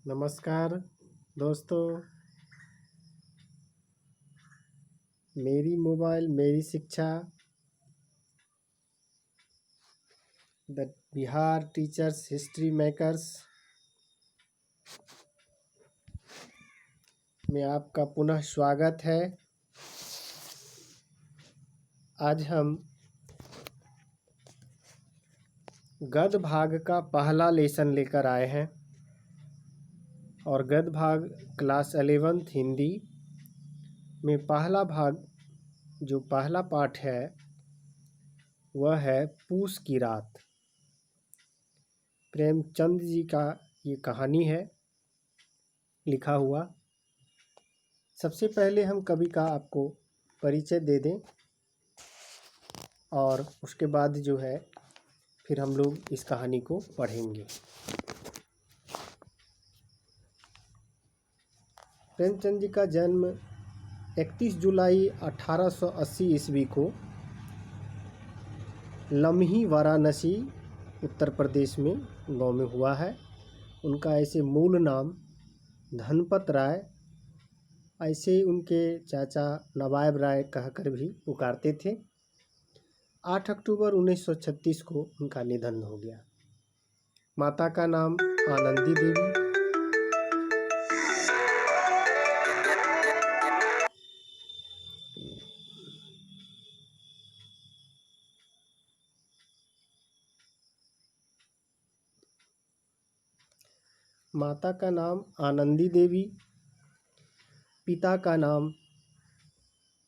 नमस्कार दोस्तों। मेरी मोबाइल मेरी शिक्षा the Bihar teachers history makers में आपका पुनः स्वागत है। आज हम गद्य भाग का पहला लेसन लेकर आए हैं और गद्य भाग क्लास 11th हिंदी में पहला भाग जो पहला पाठ है वह है पूस की रात। प्रेमचंद जी का ये कहानी है लिखा हुआ। सबसे पहले हम कवि का आपको परिचय दे दें और उसके बाद जो है फिर हम लोग इस कहानी को पढ़ेंगे। प्रेमचंद जी का जन्म 31 जुलाई 1880 ईस्वी को लम्ही वाराणसी उत्तर प्रदेश में गांव में हुआ है। उनका ऐसे मूल नाम धनपत राय, ऐसे उनके चाचा नवाब राय कहकर भी पुकारते थे। 8 अक्टूबर 1936 को उनका निधन हो गया। माता का नाम आनंदी देवी, माता का नाम आनंदी देवी, पिता का नाम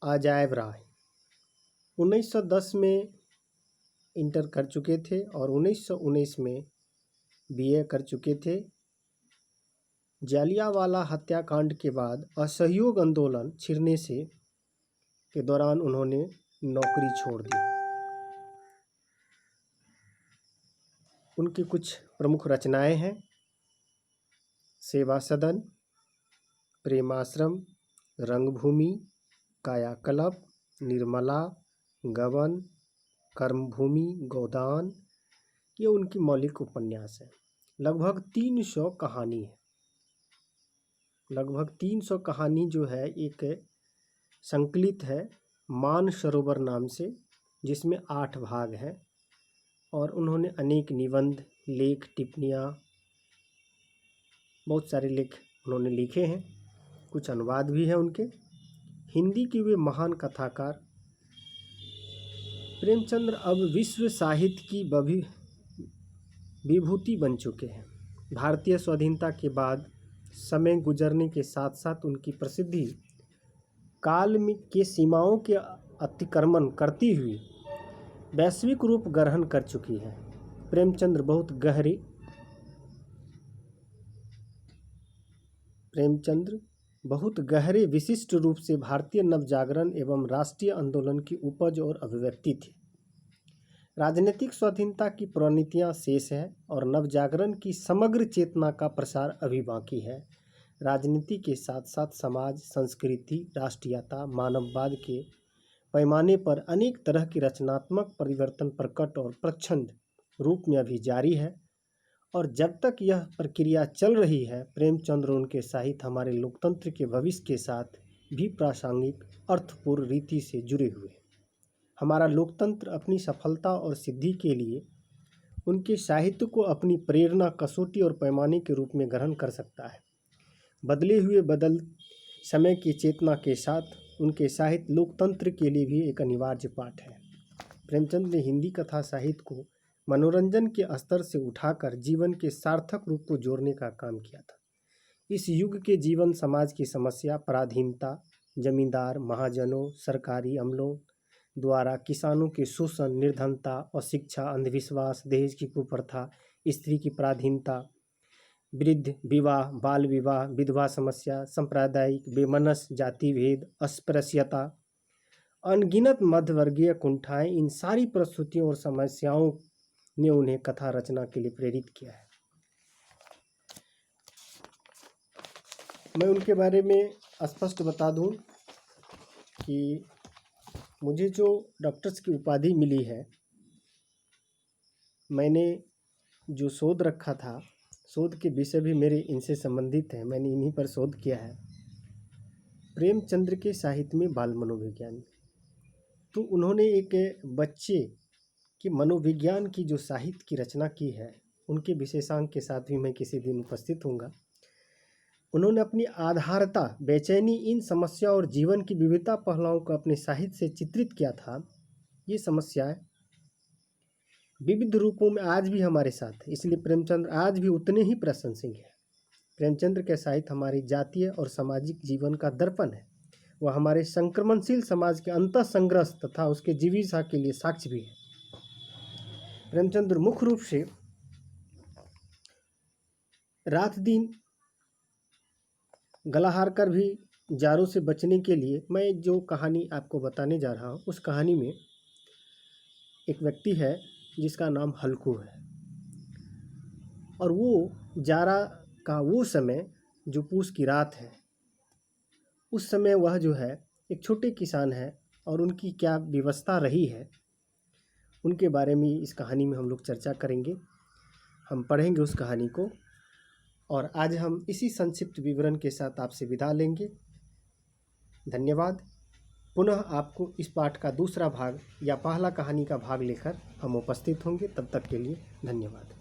अजायब राय। 1910 में इंटर कर चुके थे और 1919 में बीए कर चुके थे। जालियांवाला हत्याकांड के बाद असहयोग आंदोलन छिड़ने से के दौरान उन्होंने नौकरी छोड़ दी। उनकी कुछ प्रमुख रचनाएं हैं सेवा सदन, प्रेमाश्रम, रंगभूमि, कायाकल्प, निर्मला, गबन, कर्मभूमि, गोदान, ये उनकी मौलिक उपन्यास है। लगभग 300 कहानी है। लगभग 300 कहानी जो है एक संकलित है मान सरोवर नाम से, जिसमें 8 भाग हैं और उन्होंने अनेक निबंध, लेख, टिप्पणियाँ, बहुत सारे लेख उन्होंने लिखे हैं। कुछ अनुवाद भी हैं उनके। हिंदी के वे महान कथाकार। प्रेमचंद्र अब विश्व साहित्य की विभूति बन चुके हैं। भारतीय स्वाधीनता के बाद समय गुजरने के साथ साथ उनकी प्रसिद्धि काल में के सीमाओं के अतिक्रमण करती हुई वैश्विक रूप ग्रहण कर चुकी है। प्रेमचंद्र बहुत गहरे विशिष्ट रूप से भारतीय नवजागरण एवं राष्ट्रीय आंदोलन की उपज और अभिव्यक्ति थी। राजनीतिक स्वाधीनता की प्रणितियाँ शेष है और नवजागरण की समग्र चेतना का प्रसार अभी बाकी है। राजनीति के साथ साथ समाज, संस्कृति, राष्ट्रीयता, मानववाद के पैमाने पर अनेक तरह की रचनात्मक परिवर्तन प्रकट और प्रच्छन्न रूप में अभी जारी है और जब तक यह प्रक्रिया चल रही है, प्रेमचंद्र उनके साहित्य हमारे लोकतंत्र के भविष्य के साथ भी प्रासंगिक, अर्थपूर्ण रीति से जुड़े हुए हैं। हमारा लोकतंत्र अपनी सफलता और सिद्धि के लिए उनके साहित्य को अपनी प्रेरणा, कसौटी और पैमाने के रूप में ग्रहण कर सकता है। बदले हुए समय की चेतना के साथ उनके साहित्य लोकतंत्र के लिए भी एक अनिवार्य पाठ है। प्रेमचंद ने हिंदी कथा साहित्य को मनोरंजन के स्तर से उठाकर जीवन के सार्थक रूप को जोड़ने का काम किया था। इस युग के जीवन समाज की समस्या, पराधीनता, जमींदार, महाजनों, सरकारी अमलों द्वारा किसानों के शोषण, निर्धनता, अशिक्षा, अंधविश्वास, दहेज की कुप्रथा, स्त्री की पराधीनता, वृद्ध विवाह, बाल विवाह, विधवा समस्या, सांप्रदायिक बेमनस, जाति भेद, अस्पृश्यता, अनगिनत मध्यवर्गीय कुंठाएं, इन सारी प्रस्तुतियों और समस्याओं ने उन्हें कथा रचना के लिए प्रेरित किया है। मैं उनके बारे में स्पष्ट बता दूं कि मुझे जो डॉक्टर्स की उपाधि मिली है, मैंने जो शोध रखा था शोध के विषय भी मेरे इनसे संबंधित हैं, मैंने इन्हीं पर शोध किया है। प्रेमचंद्र के साहित्य में बाल मनोविज्ञान, तो उन्होंने एक बच्चे के मनोविज्ञान की जो साहित्य की रचना की है, उनके विशेषांक के साथ भी मैं किसी दिन उपस्थित होऊंगा। उन्होंने अपनी आधारता, बेचैनी, इन समस्या और जीवन की विविधता पहलुओं को अपने साहित्य से चित्रित किया था। ये समस्याएं विविध रूपों में आज भी हमारे साथ है, इसलिए प्रेमचंद्र आज भी उतने ही प्रशंसनीय हैं। प्रेमचंद्र के साहित्य हमारी जातीय और सामाजिक जीवन का दर्पण है। वह हमारे संक्रमणशील समाज के अंतः संघर्ष तथा उसके जीविका के लिए साक्ष्य भी है। प्रेमचंद्र मुख्य रूप से रात दिन गला हार कर भी जारों से बचने के लिए, मैं जो कहानी आपको बताने जा रहा हूँ, उस कहानी में एक व्यक्ति है जिसका नाम हल्कू है, और वो जारा का वो समय जो पूस की रात है, उस समय वह जो है एक छोटे किसान है, और उनकी क्या व्यवस्था रही है उनके बारे में इस कहानी में हम लोग चर्चा करेंगे। हम पढ़ेंगे उस कहानी को, और आज हम इसी संक्षिप्त विवरण के साथ आपसे विदा लेंगे। धन्यवाद। पुनः आपको इस पाठ का दूसरा भाग या पहला कहानी का भाग लेकर हम उपस्थित होंगे। तब तक के लिए धन्यवाद।